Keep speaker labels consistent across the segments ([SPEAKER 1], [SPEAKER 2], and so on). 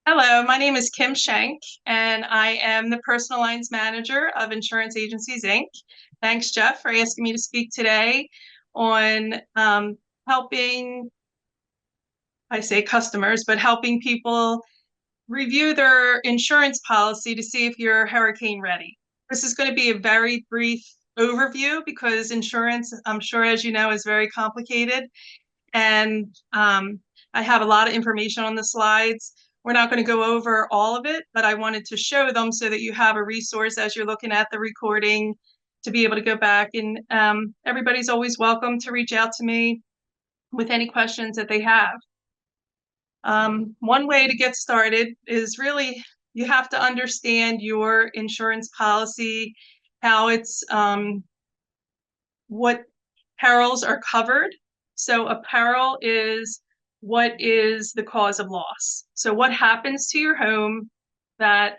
[SPEAKER 1] Hello, my name is Kim Schenck, and I am the Personal Lines Manager of Insurance Agencies, Inc. Thanks, Jeff, for asking me to speak today on helping, I say customers, but helping people review their insurance policy to see if you're hurricane ready. This is going to be a very brief overview because insurance, I'm sure, as you know, is very complicated. And I have a lot of information on the slides. We're not going to go over all of it, but I wanted to show them so that you have a resource as you're looking at the recording to be able to go back. And everybody's always welcome to reach out to me with any questions that they have. One way to get started is really you have to understand your insurance policy, how it's what perils are covered. So a peril is what is the cause of loss. So what happens to your home that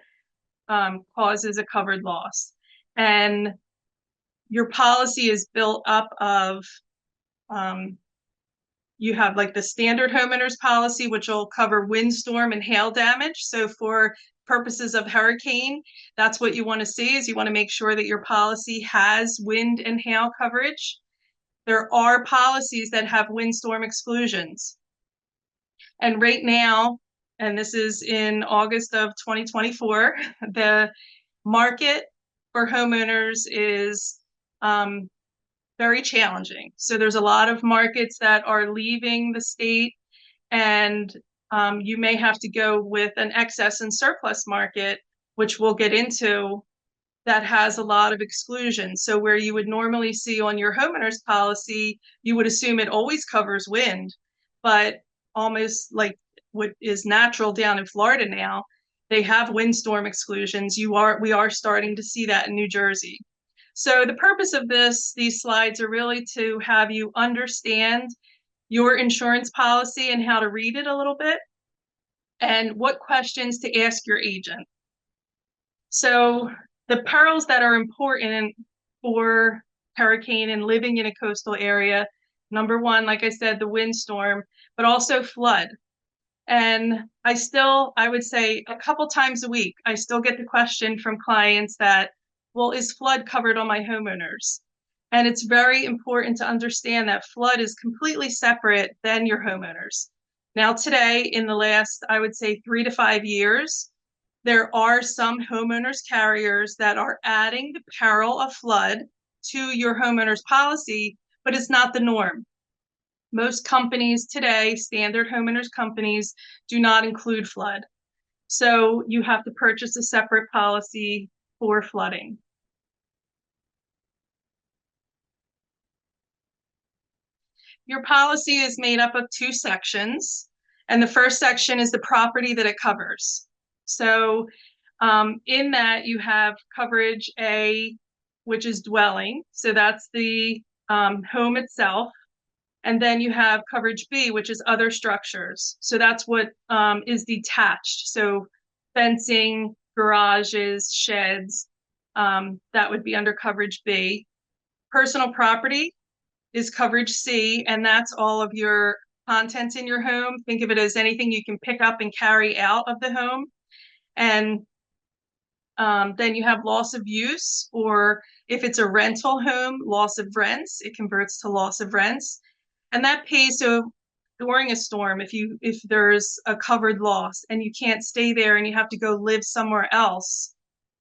[SPEAKER 1] causes a covered loss. And your policy is built up of, you have like the standard homeowners policy, which will cover windstorm and hail damage. So for purposes of hurricane, that's what you want to see is you want to make sure that your policy has wind and hail coverage. There are policies that have windstorm exclusions. And right now, and this is in August of 2024, the market for homeowners is very challenging. So there's a lot of markets that are leaving the state, and you may have to go with an excess and surplus market, which we'll get into, that has a lot of exclusions. So where you would normally see on your homeowner's policy, you would assume it always covers wind, but almost like what is natural down in Florida now, they have windstorm exclusions. We are starting to see that in New Jersey. So the purpose of these slides are really to have you understand your insurance policy and how to read it a little bit and what questions to ask your agent. So the perils that are important for hurricane and living in a coastal area, number one, like I said, the windstorm, but also flood. And I would say a couple times a week, I still get the question from clients that, well, is flood covered on my homeowners? And it's very important to understand that flood is completely separate than your homeowners. Now, today, in the last, I would say 3 to 5 years, there are some homeowners carriers that are adding the peril of flood to your homeowner's policy, but it's not the norm. Most companies today, standard homeowners companies, do not include flood. So you have to purchase a separate policy for flooding. Your policy is made up of 2 sections, and the first section is the property that it covers. So in that you have coverage A, which is dwelling. So that's the home itself. And then you have coverage B, which is other structures. So that's what is detached. So fencing, garages, sheds, that would be under coverage B. Personal property is coverage C, and that's all of your contents in your home. Think of it as anything you can pick up and carry out of the home. And then you have loss of use, or if it's a rental home, loss of rents, it converts to loss of rents. And that pays, so during a storm, if there's a covered loss and you can't stay there and you have to go live somewhere else,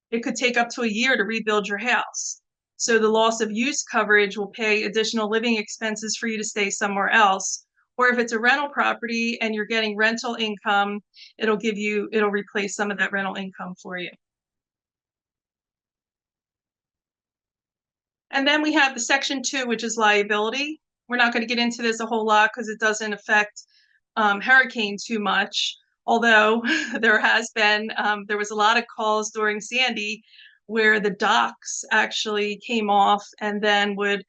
[SPEAKER 1] it could take up to a year to rebuild your house. So the loss of use coverage will pay additional living expenses for you to stay somewhere else. Or if it's a rental property and you're getting rental income, it'll replace some of that rental income for you. And then we have the section 2, which is liability. We're not going to get into this a whole lot because it doesn't affect hurricane too much. Although there was a lot of calls during Sandy where the docks actually came off and then would,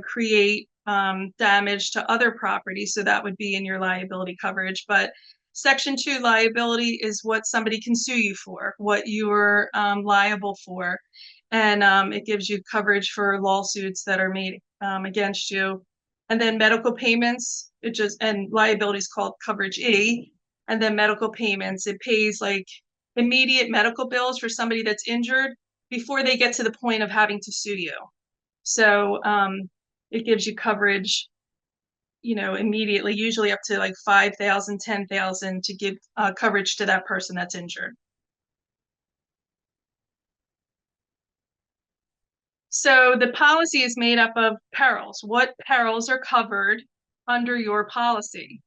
[SPEAKER 1] create damage to other properties. So that would be in your liability coverage. But section 2 liability is what somebody can sue you for, what you're liable for. And it gives you coverage for lawsuits that are made against you. And then medical payments, and liability is called coverage E. And then medical payments, it pays like immediate medical bills for somebody that's injured before they get to the point of having to sue you. So it gives you coverage, immediately, usually up to like 5,000, 10,000 to give coverage to that person that's injured. So the policy is made up of perils. What perils are covered under your policy?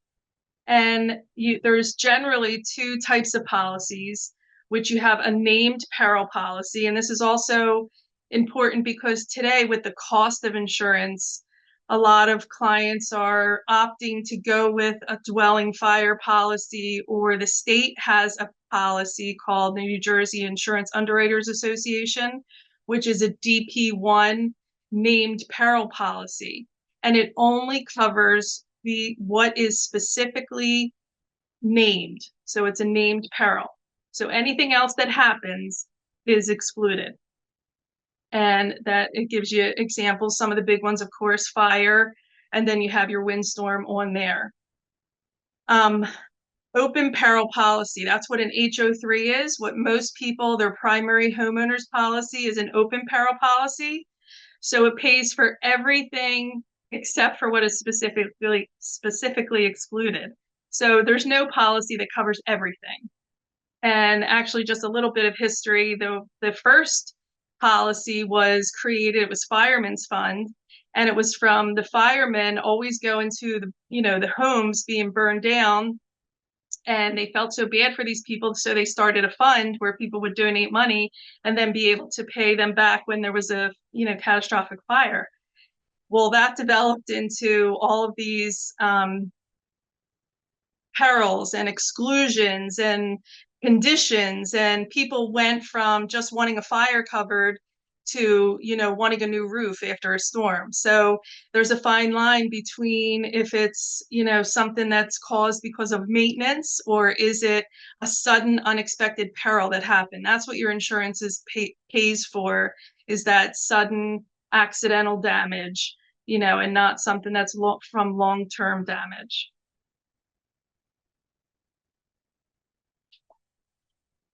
[SPEAKER 1] And there's generally two types of policies, which you have a named peril policy. And this is also important because today, with the cost of insurance, a lot of clients are opting to go with a dwelling fire policy, or the state has a policy called the New Jersey Insurance Underwriters Association, which is a DP1 named peril policy. And it only covers what is specifically named. So it's a named peril. So anything else that happens is excluded. And that it gives you examples, some of the big ones, of course, fire, and then you have your windstorm on there. Open peril policy, that's what an HO3 is. What most people, their primary homeowners policy is an open peril policy. So it pays for everything except for what is specifically excluded. So there's no policy that covers everything. And actually, just a little bit of history, the first policy was created, it was Fireman's Fund, and it was from the firemen always going to the homes being burned down, and they felt so bad for these people, so they started a fund where people would donate money and then be able to pay them back when there was a catastrophic fire. Well, that developed into all of these perils and exclusions and conditions, and people went from just wanting a fire covered to wanting a new roof after a storm. So there's a fine line between if it's something that's caused because of maintenance, or is it a sudden unexpected peril that happened. That's what your insurance pays for, is that sudden accidental damage, and not something that's from long-term damage.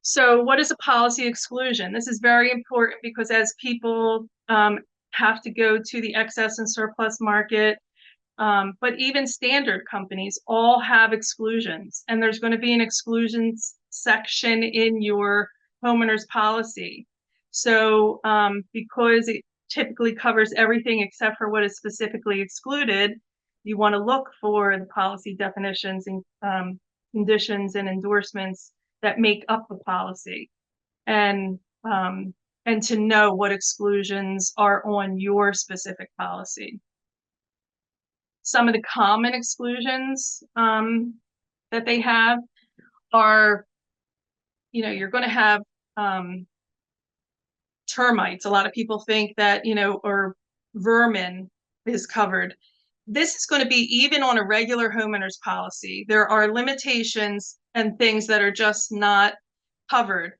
[SPEAKER 1] So what is a policy exclusion? This is very important because as people have to go to the excess and surplus market, but even standard companies all have exclusions, and there's going to be an exclusions section in your homeowner's policy. So because it typically covers everything except for what is specifically excluded, you want to look for the policy definitions and conditions and endorsements that make up the policy, and to know what exclusions are on your specific policy. Some of the common exclusions that they have are, you're going to have termites. A lot of people think that, or vermin is covered. This is going to be even on a regular homeowner's policy. There are limitations and things that are just not covered.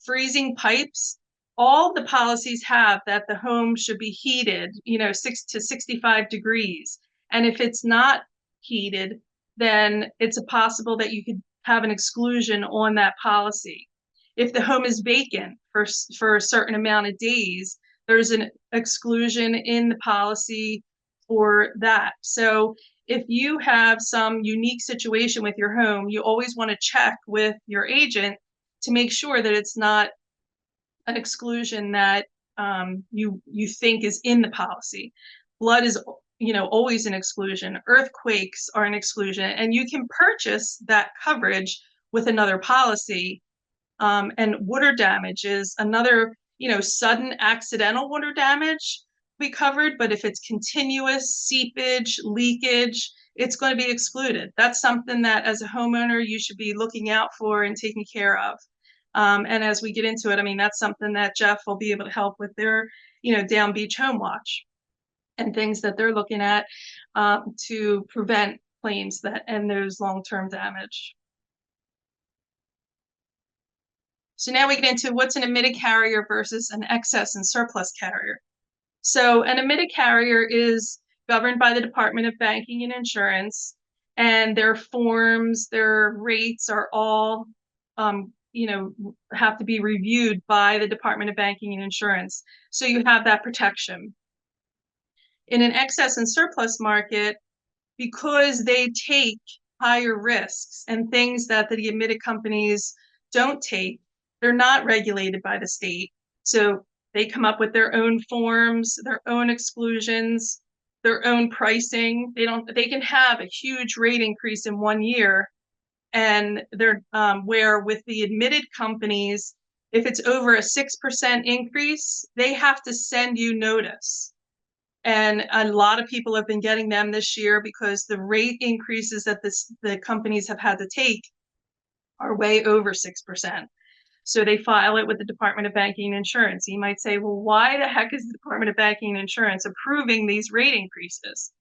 [SPEAKER 1] Freezing pipes, all the policies have that the home should be heated, 6 to 65 degrees. And if it's not heated, then it's possible that you could have an exclusion on that policy. If the home is vacant for a certain amount of days, there's an exclusion in the policy for that. So if you have some unique situation with your home, you always want to check with your agent to make sure that it's not an exclusion that you think is in the policy. Flood is always an exclusion. Earthquakes are an exclusion, and you can purchase that coverage with another policy. And water damage is another, sudden accidental water damage be covered, but if it's continuous seepage, leakage, it's going to be excluded. That's something that as a homeowner you should be looking out for and taking care of. And as we get into it, that's something that Jeff will be able to help with their, Downbeach Home Watch and things that they're looking at to prevent claims and those long-term damage. So now we get into what's an admitted carrier versus an excess and surplus carrier. So an admitted carrier is governed by the Department of Banking and Insurance, and their forms, their rates are all, have to be reviewed by the Department of Banking and Insurance. So you have that protection. In an excess and surplus market, because they take higher risks and things that the admitted companies don't take, they're not regulated by the state. So they come up with their own forms, their own exclusions, their own pricing. They can have a huge rate increase in 1 year. And they're where with the admitted companies, if it's over a 6% increase, they have to send you notice. And a lot of people have been getting them this year because the rate increases that the companies have had to take are way over 6%. So they file it with the Department of Banking and Insurance. You might say, well, why the heck is the Department of Banking and Insurance approving these rate increases?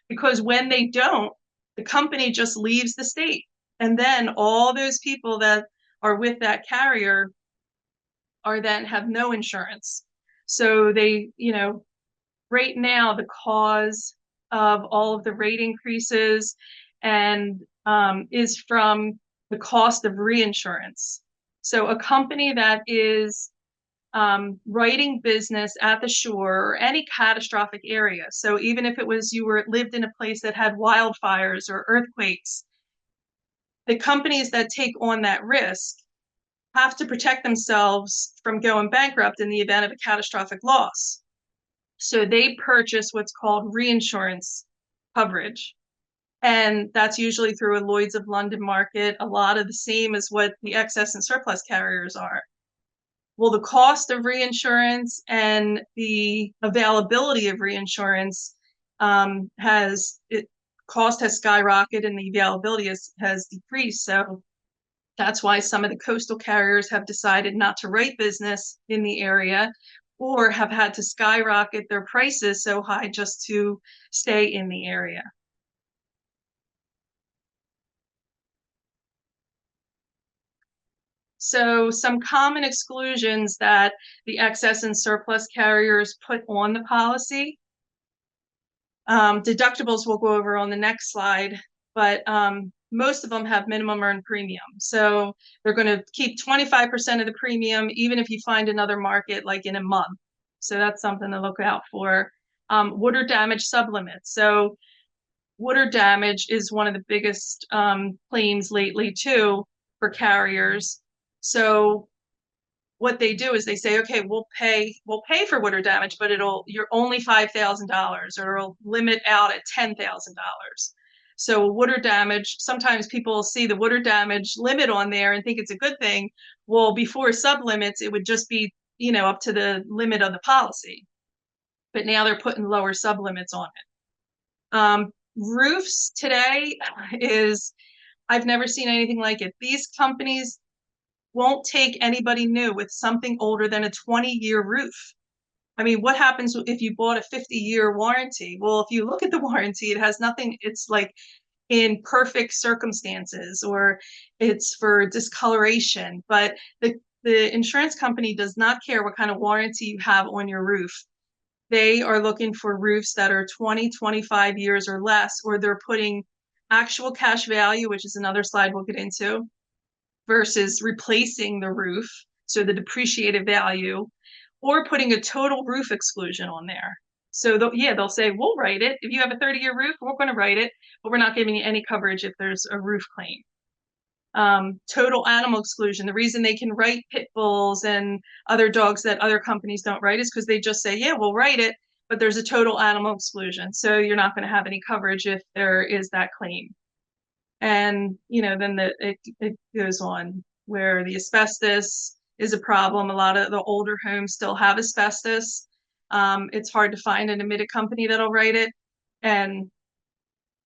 [SPEAKER 1] Because when they don't, the company just leaves the state. And then all those people that are with that carrier are then have no insurance. So they, right now, the cause of all of the rate increases and is from the cost of reinsurance. So a company that is writing business at the shore or any catastrophic area. So even if it was lived in a place that had wildfires or earthquakes, the companies that take on that risk have to protect themselves from going bankrupt in the event of a catastrophic loss. So they purchase what's called reinsurance coverage. And that's usually through a Lloyd's of London market, a lot of the same as what the excess and surplus carriers are. Well, the cost of reinsurance and the availability of reinsurance cost has skyrocketed and the availability has decreased. So that's why some of the coastal carriers have decided not to write business in the area or have had to skyrocket their prices so high just to stay in the area. So some common exclusions that the excess and surplus carriers put on the policy. Deductibles we'll go over on the next slide, but most of them have minimum earned premium. So they're going to keep 25% of the premium, even if you find another market like in a month. So that's something to look out for. Water damage sublimits. So water damage is one of the biggest claims lately too for carriers. So what they do is they say, okay, we'll pay for water damage, but you're only $5,000 or it'll limit out at $10,000. So water damage, sometimes people see the water damage limit on there and think it's a good thing. Well, before sublimits, it would just be, up to the limit of the policy. But now they're putting lower sublimits on it. Roofs today I've never seen anything like it. These companies won't take anybody new with something older than a 20-year roof. I mean, what happens if you bought a 50-year warranty? Well, if you look at the warranty, it has nothing. It's like in perfect circumstances or it's for discoloration. But the insurance company does not care what kind of warranty you have on your roof. They are looking for roofs that are 20, 25 years or less, or they're putting actual cash value, which is another slide we'll get into, versus replacing the roof, so the depreciated value, or putting a total roof exclusion on there. So they'll say, we'll write it. If you have a 30-year roof, we're going to write it, but we're not giving you any coverage if there's a roof claim. Total animal exclusion. The reason they can write pit bulls and other dogs that other companies don't write is because they just say, yeah, we'll write it, but there's a total animal exclusion. So you're not going to have any coverage if there is that claim. And, then it goes on where the asbestos is a problem. A lot of the older homes still have asbestos. It's hard to find an admitted company that'll write it,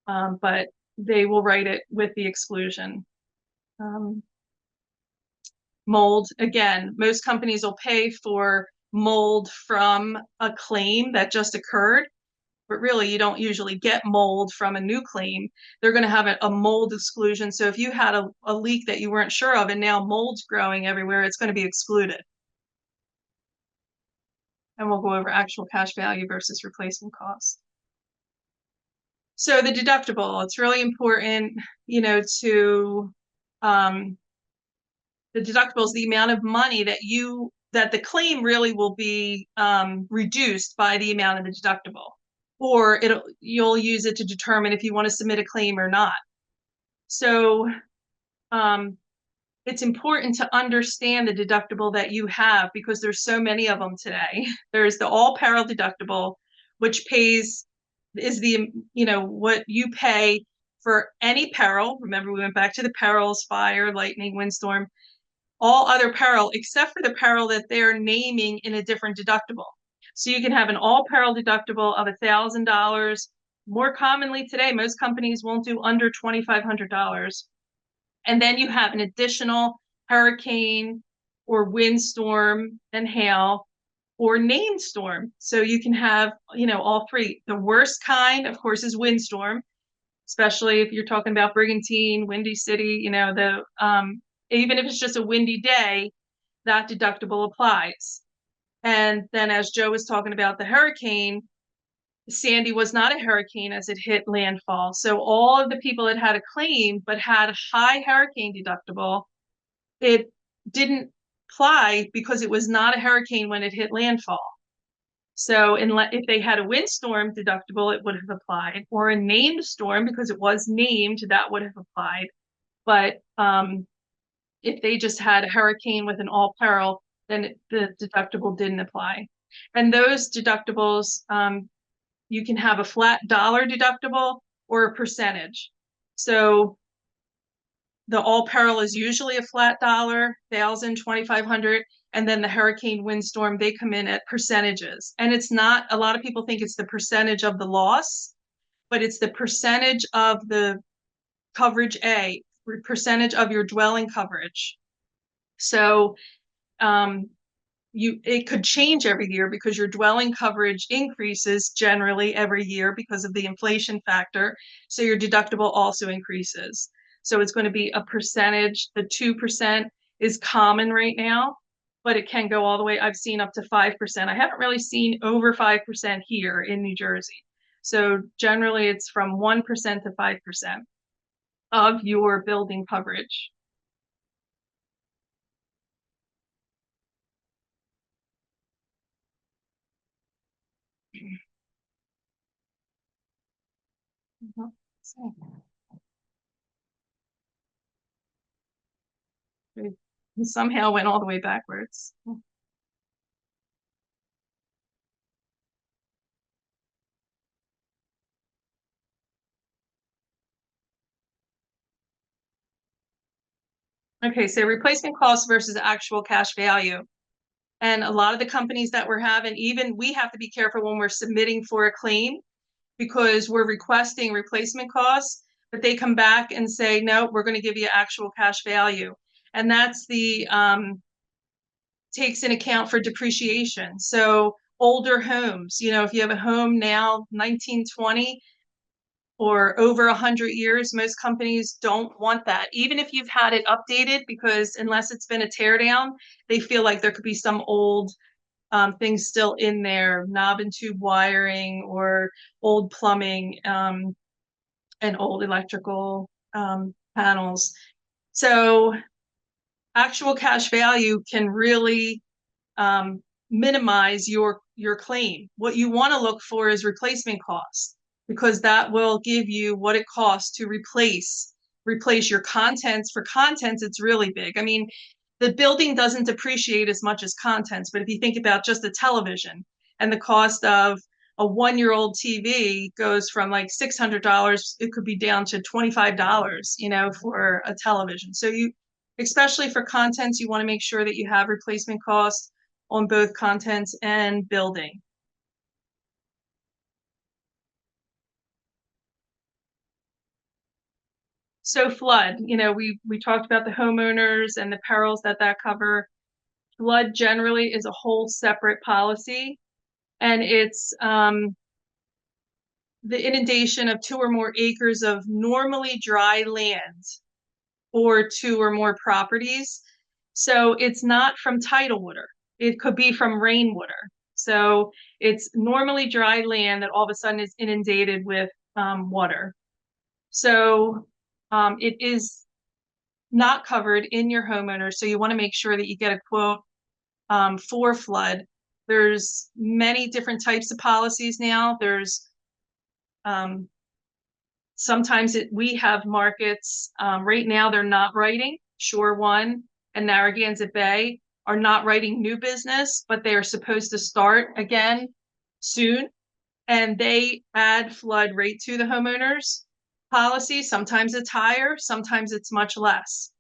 [SPEAKER 1] but they will write it with the exclusion. Mold, again, most companies will pay for mold from a claim that just occurred, but really you don't usually get mold from a new claim. They're going to have a mold exclusion. So if you had a leak that you weren't sure of and now mold's growing everywhere, it's going to be excluded. And we'll go over actual cash value versus replacement cost. So the deductible, it's really important, to the deductible is the amount of money that the claim really will be reduced by the amount of the deductible, or you'll use it to determine if you want to submit a claim or not. So it's important to understand the deductible that you have because there's so many of them today. There's the all peril deductible, which is what you pay for any peril. Remember, we went back to the perils: fire, lightning, windstorm, all other peril except for the peril that they're naming in a different deductible. So you can have an all peril deductible of $1,000. More commonly today, most companies won't do under $2,500. And then you have an additional hurricane or windstorm and hail or named storm. So you can have, all three. The worst kind, of course, is windstorm, especially if you're talking about Brigantine, Windy City, even if it's just a windy day, that deductible applies. And then as Joe was talking about the hurricane, Sandy was not a hurricane as it hit landfall. So all of the people that had a claim but had a high hurricane deductible, it didn't apply because it was not a hurricane when it hit landfall. So if they had a windstorm deductible, it would have applied, or a named storm because it was named, that would have applied. But if they just had a hurricane with an all peril, then the deductible didn't apply. And those deductibles, you can have a flat dollar deductible or a percentage. So the all peril is usually a flat dollar, 1,000, 2,500, and then the hurricane windstorm, they come in at percentages. And it's not, a lot of people think it's the percentage of the loss, but it's the percentage of the coverage A, percentage of your dwelling coverage. So it could change every year because your dwelling coverage increases generally every year because of the inflation factor. So your deductible also increases. So it's going to be a percentage. The 2% is common right now, but it can go all the way. I've seen up to 5%. I haven't really seen over 5% here in New Jersey. So generally it's from 1% to 5% of your building coverage. It somehow went all the way backwards. Okay, so replacement cost versus actual cash value. And a lot of the companies that we're having, even we have to be careful when we're submitting for a claim because we're requesting replacement costs, but they come back and say, no, we're going to give you actual cash value. And that's takes in account for depreciation. So older homes, if you have a home now, 1920, or over 100 years, most companies don't want that, even if you've had it updated, because unless it's been a tear down, they feel like there could be some old things still in there, knob and tube wiring or old plumbing and old electrical panels. So actual cash value can really minimize your claim. What you want to look for is replacement costs, because that will give you what it costs to replace your contents. For contents, it's really big. I mean, the building doesn't depreciate as much as contents, but if you think about just a television, and the cost of a 1-year-old TV goes from like $600, it could be down to $25, for a television. So especially for contents, you want to make sure that you have replacement costs on both contents and building. So flood, we talked about the homeowners and the perils that cover. Flood generally is a whole separate policy, and it's the inundation of 2 or more acres of normally dry land or 2 or more properties. So it's not from tidal water. It could be from rainwater. So it's normally dry land that all of a sudden is inundated with water. So it is not covered in your homeowner. So you want to make sure that you get a quote for flood. There's many different types of policies now. There's sometimes we have markets right now. They're not writing. Shore One and Narragansett Bay are not writing new business, but they are supposed to start again soon. And they add flood right to the homeowners policy. Sometimes it's higher, sometimes it's much less.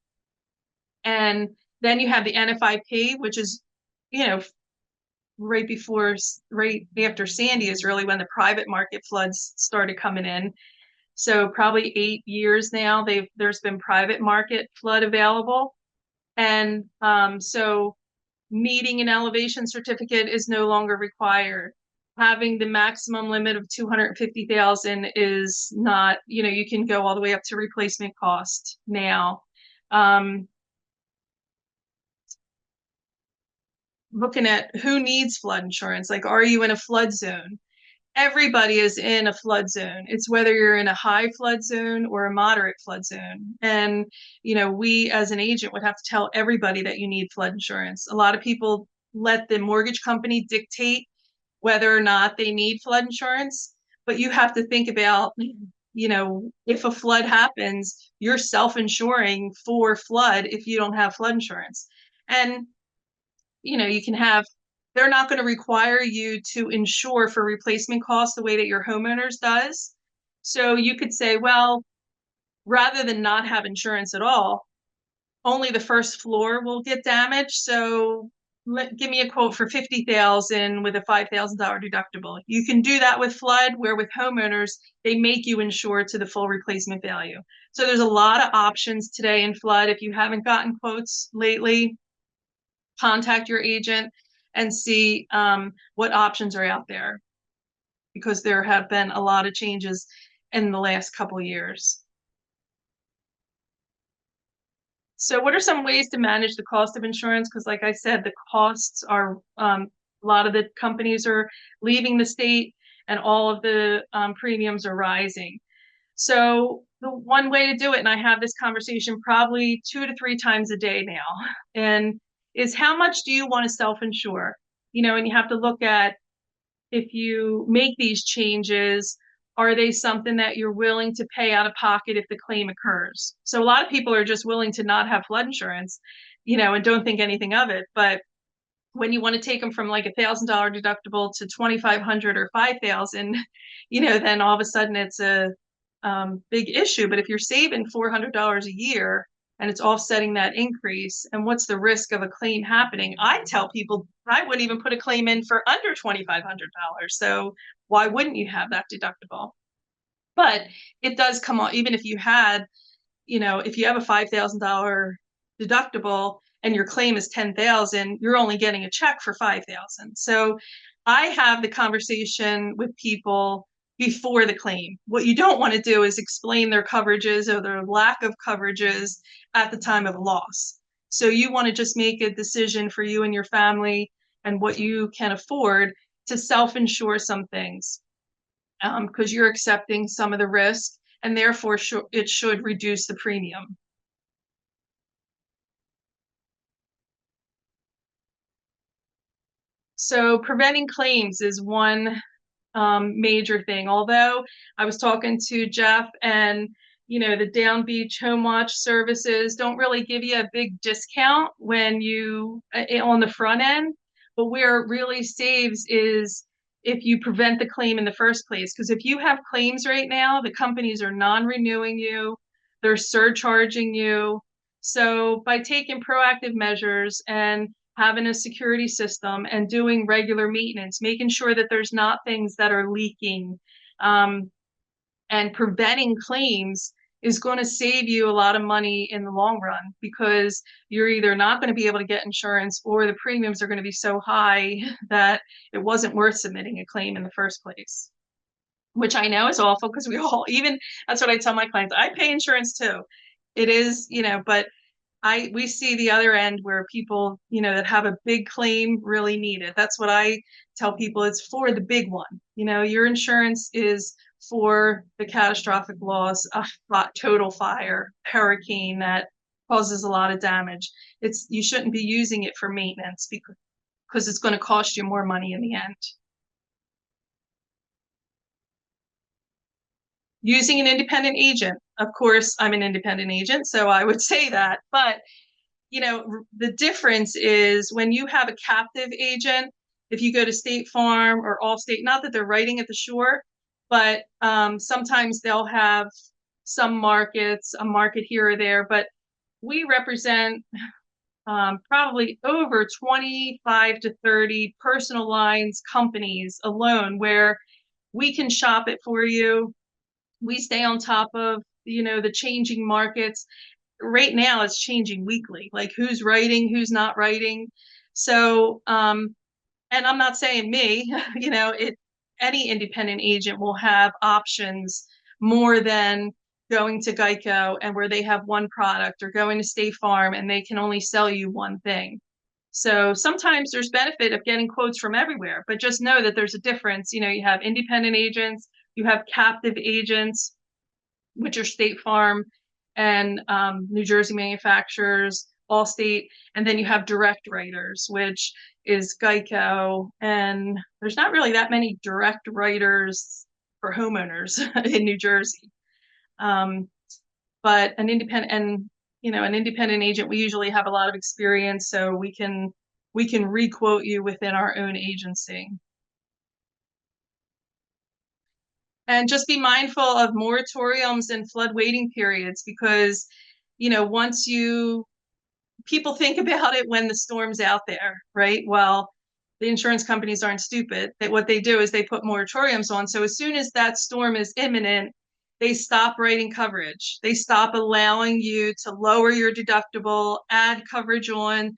[SPEAKER 1] And then you have the NFIP, which is, you know, right after Sandy is really when the private market floods started coming in. So probably 8 years now, there's been private market flood available. And so needing an elevation certificate is no longer required. Having the maximum limit of 250,000 is not, you can go all the way up to replacement cost now. Looking at who needs flood insurance, like, are you in a flood zone? Everybody is in a flood zone. It's whether you're in a high flood zone or a moderate flood zone. And, we as an agent would have to tell everybody that you need flood insurance. A lot of people let the mortgage company dictate whether or not they need flood insurance, but you have to think about, if a flood happens, you're self-insuring for flood if you don't have flood insurance. And, they're not going to require you to insure for replacement costs the way that your homeowners does. So you could say, well, rather than not have insurance at all, only the first floor will get damaged. So give me a quote for $50,000 with a $5,000 deductible. You can do that with flood, where with homeowners, they make you insure to the full replacement value. So there's a lot of options today in flood. If you haven't gotten quotes lately, contact your agent and see what options are out there, because there have been a lot of changes in the last couple of years. So what are some ways to manage the cost of insurance? Because like I said, the costs are, a lot of the companies are leaving the state and all of the premiums are rising. So the one way to do it, and I have this conversation probably 2 to 3 times a day now, and is how much do you want to self-insure? And you have to look at, if you make these changes, are they something that you're willing to pay out of pocket if the claim occurs? So a lot of people are just willing to not have flood insurance, and don't think anything of it. But when you want to take them from like $1,000 deductible to 2,500 or 5,000, then all of a sudden it's a big issue. But if you're saving $400 a year and it's offsetting that increase, and what's the risk of a claim happening? I tell people I wouldn't even put a claim in for under $2,500. So why wouldn't you have that deductible? But it does come on, even if you had, if you have a $5,000 deductible and your claim is 10,000, you're only getting a check for 5,000. So I have the conversation with people before the claim. What you don't want to do is explain their coverages or their lack of coverages at the time of loss. So you want to just make a decision for you and your family and what you can afford to self-insure some things, because you're accepting some of the risk, and therefore it should reduce the premium. So preventing claims is one major thing. Although I was talking to Jeff, and the Downbeach Home Watch services don't really give you a big discount when you on the front end, but where it really saves is if you prevent the claim in the first place. Because if you have claims right now, the companies are non-renewing you, they're surcharging you. So by taking proactive measures and having a security system and doing regular maintenance, making sure that there's not things that are leaking, and preventing claims is going to save you a lot of money in the long run, because you're either not going to be able to get insurance, or the premiums are going to be so high that it wasn't worth submitting a claim in the first place, which I know is awful, because that's what I tell my clients. I pay insurance too. It is, but we see the other end where people, that have a big claim really need it. That's what I tell people. It's for the big one. Your insurance is for the catastrophic loss, a total fire, hurricane that causes a lot of damage. You shouldn't be using it for maintenance because it's going to cost you more money in the end. Using an independent agent. Of course, I'm an independent agent, so I would say that. But, the difference is when you have a captive agent, if you go to State Farm or Allstate, not that they're writing at the shore, but sometimes they'll have some markets, a market here or there. But we represent probably over 25 to 30 personal lines companies alone where we can shop it for you. We stay on top of, the changing markets. Right now it's changing weekly, like who's writing, who's not writing. So, and I'm not saying me, any independent agent will have options more than going to Geico and where they have one product, or going to State Farm and they can only sell you one thing. So sometimes there's benefit of getting quotes from everywhere, but just know that there's a difference. You have independent agents, you have captive agents, which are State Farm and New Jersey manufacturers, Allstate, and then you have direct writers, which is Geico, and there's not really that many direct writers for homeowners in New Jersey. But an independent agent, we usually have a lot of experience, so we can requote you within our own agency. And just be mindful of moratoriums and flood waiting periods, because, once people think about it when the storm's out there, right? Well, the insurance companies aren't stupid. What they do is they put moratoriums on. So as soon as that storm is imminent, they stop writing coverage. They stop allowing you to lower your deductible, add coverage on.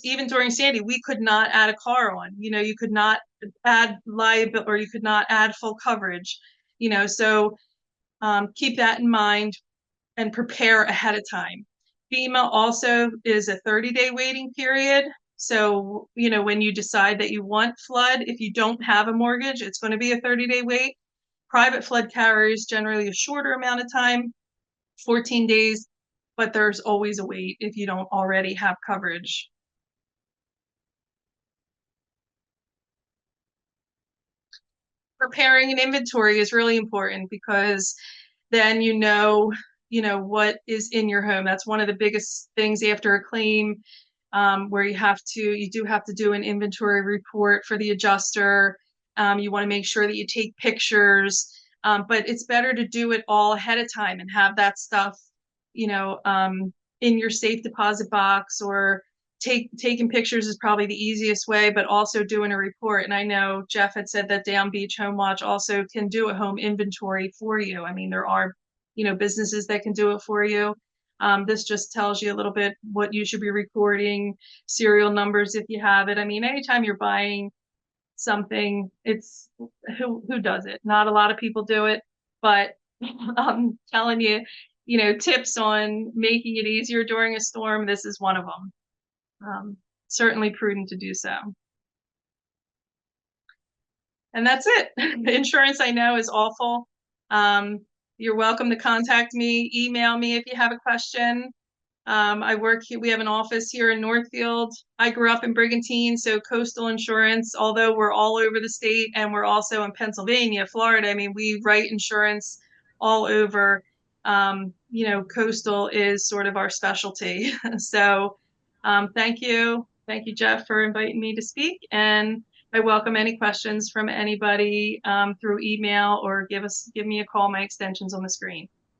[SPEAKER 1] Even during Sandy, we could not add a car on. You could not add liability, or you could not add full coverage. So keep that in mind and prepare ahead of time. FEMA also is a 30-day waiting period. So, when you decide that you want flood, if you don't have a mortgage, it's going to be a 30-day wait. Private flood carriers generally a shorter amount of time, 14 days, but there's always a wait if you don't already have coverage. Preparing an inventory is really important, because then what is in your home. That's one of the biggest things after a claim, where you do have to do an inventory report for the adjuster. You want to make sure that you take pictures, but it's better to do it all ahead of time and have that stuff, in your safe deposit box, or taking pictures is probably the easiest way, but also doing a report. And I know Jeff had said that Downbeach Home Watch also can do a home inventory for you. I mean, there are, businesses that can do it for you. This just tells you a little bit what you should be recording, serial numbers if you have it. I mean, anytime you're buying something, it's who does it? Not a lot of people do it, but I'm telling you, tips on making it easier during a storm, this is one of them. Certainly prudent to do so. And that's it. Insurance, I know, is awful. You're welcome to contact me, email me if you have a question. I work here. We have an office here in Northfield. I grew up in Brigantine, so coastal insurance, although we're all over the state and we're also in Pennsylvania, Florida. I mean, we write insurance all over. Coastal is sort of our specialty. So thank you. Thank you, Jeff, for inviting me to speak. And I welcome any questions from anybody through email, or give me a call. My extension's on the screen.